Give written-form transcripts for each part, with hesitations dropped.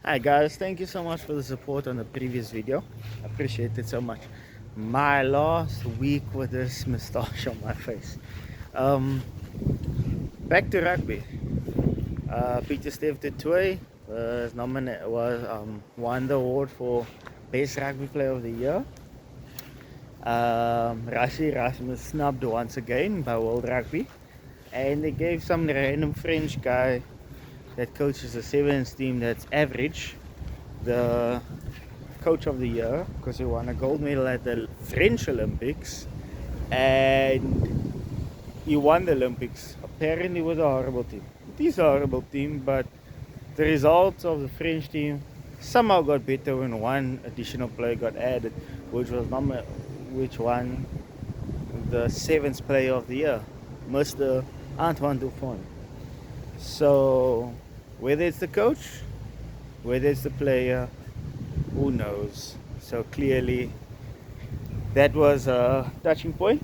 Hi guys, thank you so much for the support on the previous video. Appreciate it so much. My last week with this moustache on my face. Um, Back to rugby. Peter Steve de Toey won the award for best rugby player of the year. Russie was snubbed once again by World Rugby, and they gave some random French guy that coaches a sevens team that's average the coach of the year because he won a gold medal at the French Olympics and he won the Olympics apparently with a horrible team. It is a horrible team, but the results of the French team somehow got better when one additional player got added, which won the seventh player of the year, Mr. Antoine Dufon. So whether it's the coach, whether it's the player, who knows? So clearly that was a touching point.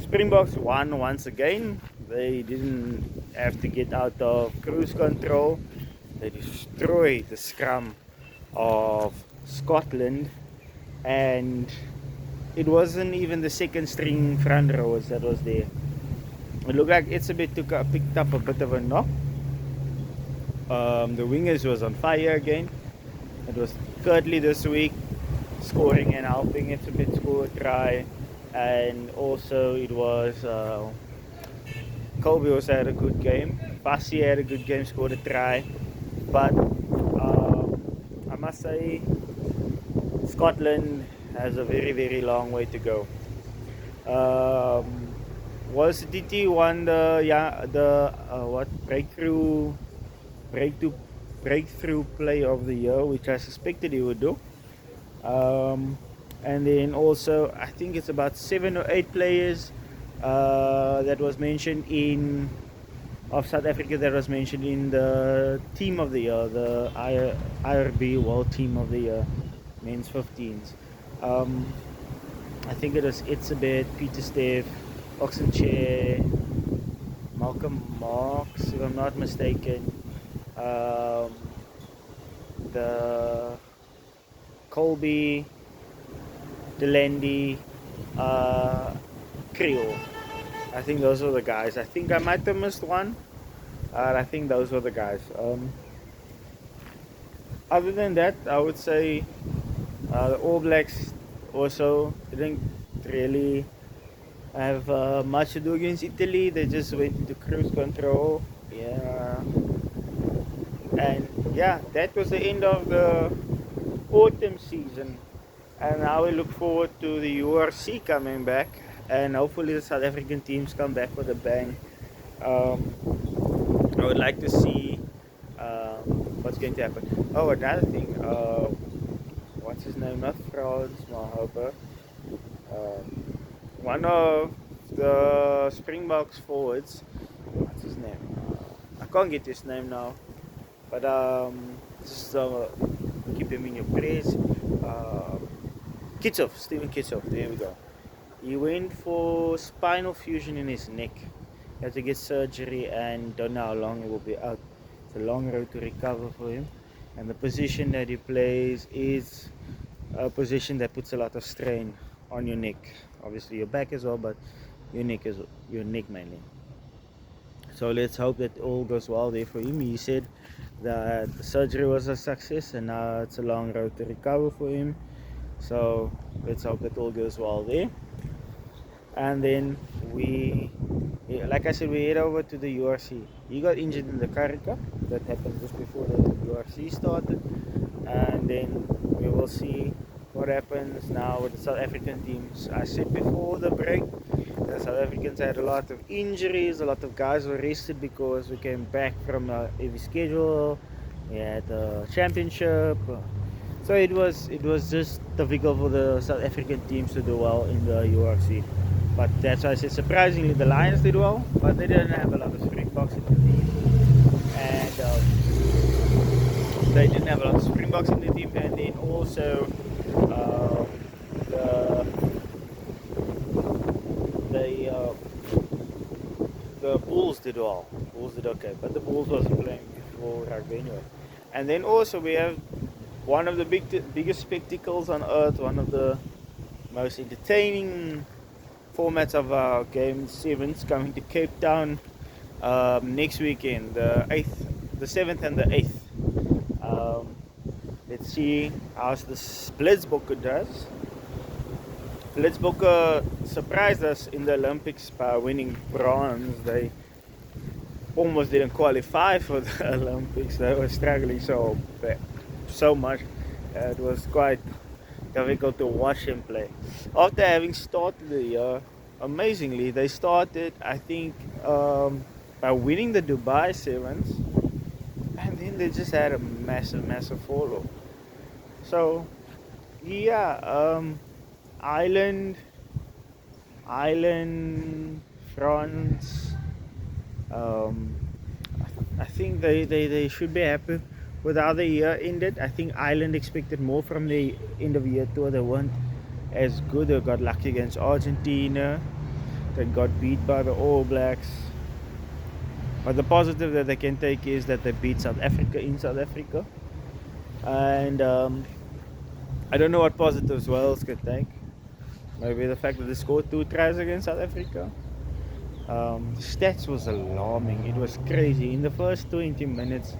Springboks won once again. They didn't have to get out of cruise control. They destroyed the scrum of Scotland, and it wasn't even the second string front rowers that was there. It looked like it's a bit picked up a bit of a knock. The wingers was on fire again. It was Curtly this week scoring and helping it a bit score a try, and also it was Colby also had a good game. Russie had a good game, scored a try, but I must say Scotland has a very long way to go. Was DT won the breakthrough player of the year, which I suspected he would do. And then also I think it's about 7 or 8 players that was mentioned in of South Africa that was mentioned in the team of the year, the IRB World Team of the Year, men's 15s. I think it was Itzebeth, Peter Steve, Oxenchair, Malcolm Marks, if I'm not mistaken. The Colby, Delendy, Creole. I think those were the guys. I think I might have missed one. I think those were the guys. Other than that, I would say the All Blacks also didn't really have much to do against Italy. They just went into cruise control. Yeah. And yeah, that was the end of the autumn season. And now we look forward to the URC coming back, and hopefully the South African teams come back with a bang. I would like to see what's going to happen. Oh, another thing. What's his name? Not Frans Malhoper. One of the Springboks forwards. What's his name? I can't get his name now. But just keep him in your prayers. Steven Kitshoff, there we go. He went for spinal fusion in his neck. He had to get surgery and don't know how long he will be out. It's a long road to recover for him. And the position that he plays is a position that puts a lot of strain on your neck. Obviously your back as well, but your neck mainly. So let's hope that all goes well there for him. He said that the surgery was a success and now it's a long road to recover for him. So let's hope that all goes well there. And then like I said, we head over to the URC. He got injured in the Karika. That happened just before the URC started. And then we will see what happens now with the South African teams. I said before the break, the South Africans had a lot of injuries. A lot of guys were rested because we came back from a heavy schedule. We had the championship. So it was just difficult for the South African teams to do well in the URC. But that's why I said surprisingly the Lions did well, but they didn't have a lot of Springboks in the team. And they didn't have a lot of Springboks in the team, and then also the Bulls did well. Bulls did okay, but the Bulls wasn't playing before rugby anyway. And then also we have one of the biggest spectacles on earth, one of the most entertaining formats of our game sevens, coming to Cape Town next weekend, the 7th and the 8th. Let's see how the Blitzbokke does. Blitzbokke surprised us in the Olympics by winning bronze. They almost didn't qualify for the Olympics. They were struggling so much. It was quite difficult to watch him play. After having started the year amazingly, they started, I think, by winning the Dubai Sevens, and then they just had a massive fall off. So, yeah, Ireland, France. I think they should be happy with how the year ended. I think Ireland expected more from the end of year tour. They weren't as good. They got lucky against Argentina. They got beat by the All Blacks. But the positive that they can take is that they beat South Africa in South Africa. And I don't know what positives Wales could take. Maybe the fact that they scored 2 tries against South Africa. The stats was alarming. It was crazy. In the first 20 minutes,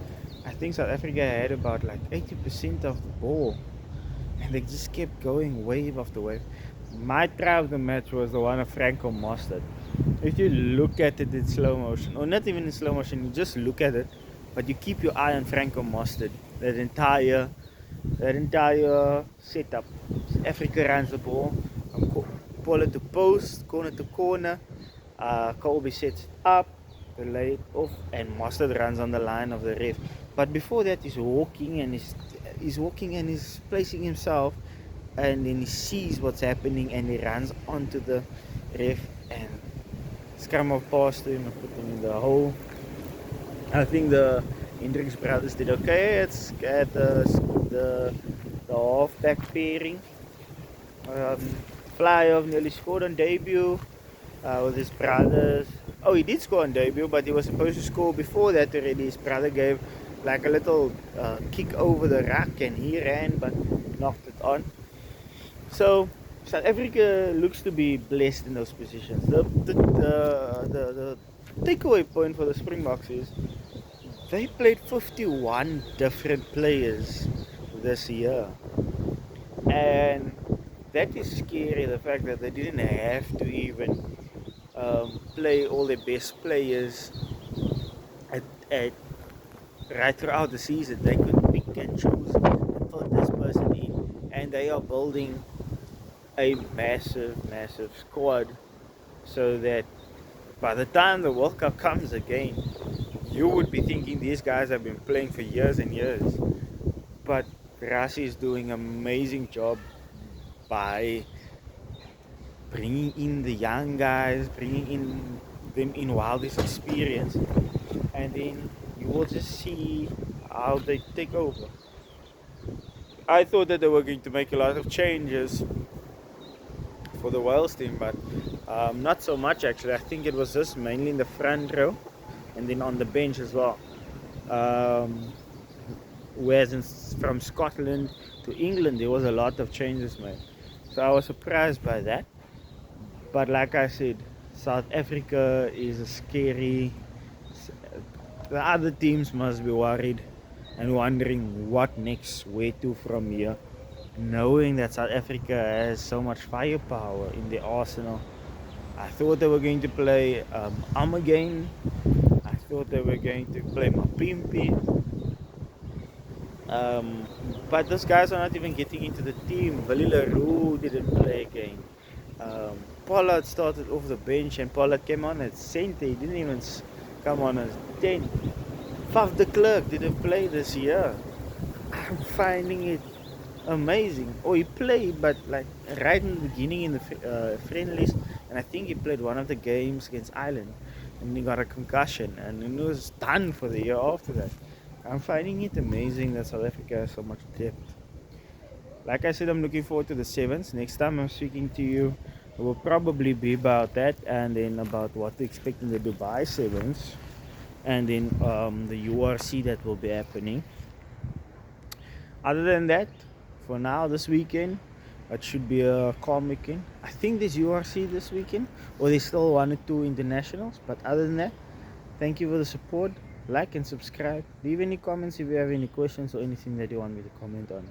I think South Africa had about like 80% of the ball, and they just kept going wave after wave. My try of the match was the one of Franco Mostert. If you look at it in slow motion, or not even in slow motion, you just look at it, but you keep your eye on Franco Mostert. That entire setup. Africa runs the ball from corner to post, corner to corner. Colby sets up, they lay it off, and Mostert runs on the line of the ref. But before that, he's walking and he's placing himself, and then he sees what's happening and he runs onto the ref and scrum off past him and put him in the hole. I think the Hendricks brothers did okay. It's at the halfback pairing. Flyov nearly scored on debut with his brothers. Oh, he did score on debut, but he was supposed to score before that already. His brother gave like a little kick over the rack and he ran but knocked it on. So South Africa looks to be blessed in those positions. The takeaway point for the Springboks is they played 51 different players this year, and that is scary. The fact that they didn't have to even play all their best players at right throughout the season. They could pick and choose and put this person in, and they are building a massive squad so that by the time the World Cup comes again, you would be thinking these guys have been playing for years and years. But Russie is doing an amazing job by bringing in the young guys, bringing them in while this experience, and then you will just see how they take over. I thought that they were going to make a lot of changes for the Wales team, but not so much actually. I think it was just mainly in the front row and then on the bench as well. Whereas from Scotland to England there was a lot of changes made, so I was surprised by that. But like I said, South Africa is a scary. The other teams must be worried and wondering what next, where to from here, knowing that South Africa has so much firepower in the arsenal. I thought they were going to play again. I thought they were going to play Mapimpi. But those guys are not even getting into the team. Willie LaRue didn't play again. Pollard started off the bench and Pollard came on at center. He didn't even come on as 10. Faf de Klerk didn't play this year. I'm finding it amazing. Oh, he played, but like right in the beginning in the friendlies, and I think he played one of the games against Ireland, and he got a concussion, and he was done for the year after that. I'm finding it amazing that South Africa has so much depth. Like I said, I'm looking forward to the sevens. Next time I'm speaking to you, it will probably be about that, and then about what to expect in the Dubai sevens, and then the URC that will be happening. Other than that, for now, this weekend, it should be a calm weekend. I think there's URC this weekend, or there's still 1 or 2 internationals. But other than that, thank you for the support. Like and subscribe. Leave any comments if you have any questions or anything that you want me to comment on.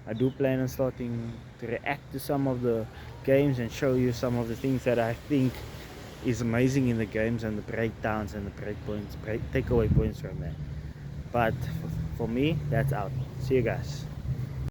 I do plan on starting to react to some of the games and show you some of the things that I think is amazing in the games, and the breakdowns and the takeaway points from there. But for me, that's out. See you guys.